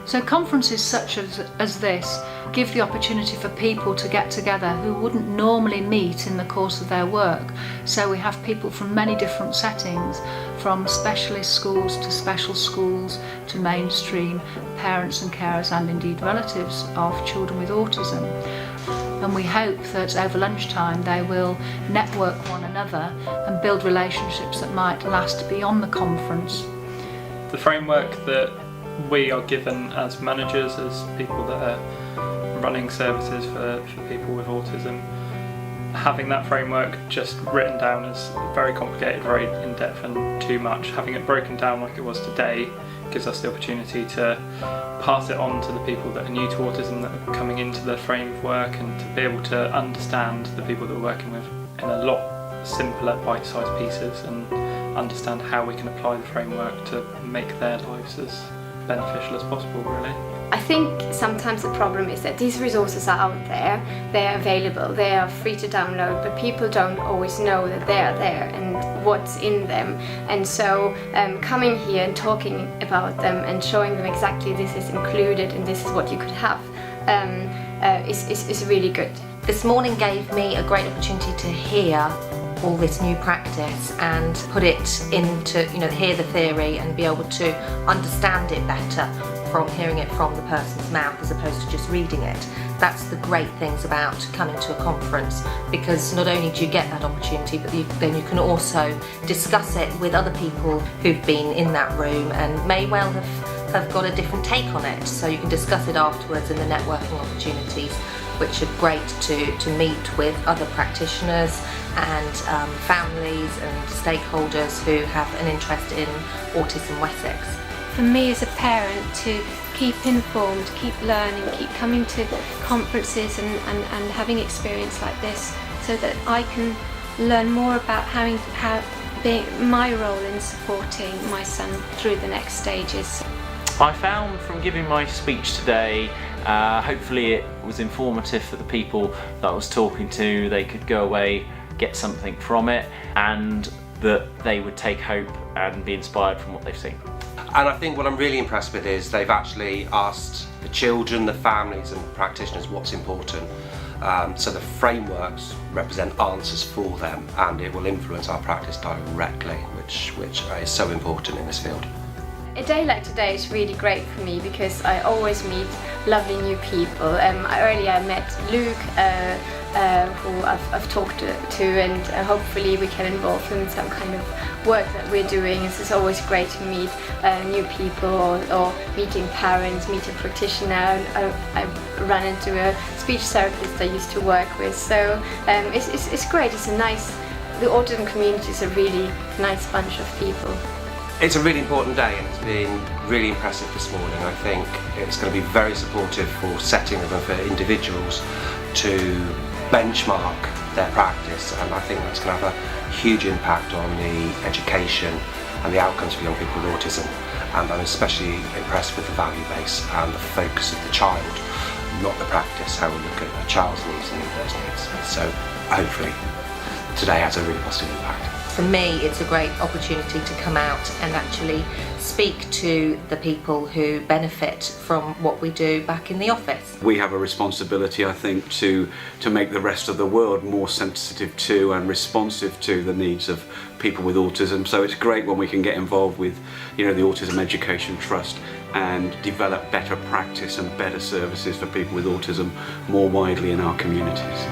So conferences such as this give the opportunity for people to get together who wouldn't normally meet in the course of their work. So we have people from many different settings, from specialist schools to special schools to mainstream, parents and carers and indeed relatives of children with autism. And we hope that over lunchtime they will network one another and build relationships that might last beyond the conference. The framework that we are given as managers, as people that are running services for people with autism, having that framework just written down is very complicated, very in-depth and too much. Having it broken down like it was today gives us the opportunity to pass it on to the people that are new to autism, that are coming into the framework, and to be able to understand the people that we're working with in a lot simpler bite-sized pieces, and understand how we can apply the framework to make their lives as beneficial as possible, really. I think sometimes the problem is that these resources are out there, they're available, they are free to download, but people don't always know that they are there and what's in them. And so coming here and talking about them and showing them exactly this is included and this is what you could have is really good. This morning gave me a great opportunity to hear all this new practice and put it into, hear the theory and be able to understand it better from hearing it from the person's mouth as opposed to just reading it. That's the great things about coming to a conference, because not only do you get that opportunity, but then you can also discuss it with other people who've been in that room and may well have got a different take on it. So you can discuss it afterwards in the networking opportunities, which are great to meet with other practitioners and families and stakeholders who have an interest in Autism Wessex. For me as a parent, to keep informed, keep learning, keep coming to conferences and having experience like this, so that I can learn more about how being my role in supporting my son through the next stages. I found from giving my speech today, hopefully it was informative for the people that I was talking to. They could go away, get something from it, and that they would take hope and be inspired from what they've seen. And I think what I'm really impressed with is they've actually asked the children, the families and practitioners what's important. So the frameworks represent answers for them, and it will influence our practice directly, which is so important in this field. A day like today is really great for me because I always meet lovely new people. Earlier I met Luke, who I've talked to, and hopefully we can involve him in some kind of work that we're doing. It's always great to meet new people, or meeting parents, meeting practitioners. I ran into a speech therapist I used to work with, so it's great. It's a nice, the autism community is a really nice bunch of people. It's a really important day, and it's been really impressive this morning. I think it's going to be very supportive for setting them, for individuals to benchmark their practice, and I think that's going to have a huge impact on the education and the outcomes for young people with autism. And I'm especially impressed with the value base and the focus of the child, not the practice, how we look at the child's needs and meet those needs. So hopefully today has a really positive impact. For me, it's a great opportunity to come out and actually speak to the people who benefit from what we do back in the office. We have a responsibility, I think, to make the rest of the world more sensitive to and responsive to the needs of people with autism. So it's great when we can get involved with, the Autism Education Trust and develop better practice and better services for people with autism more widely in our communities.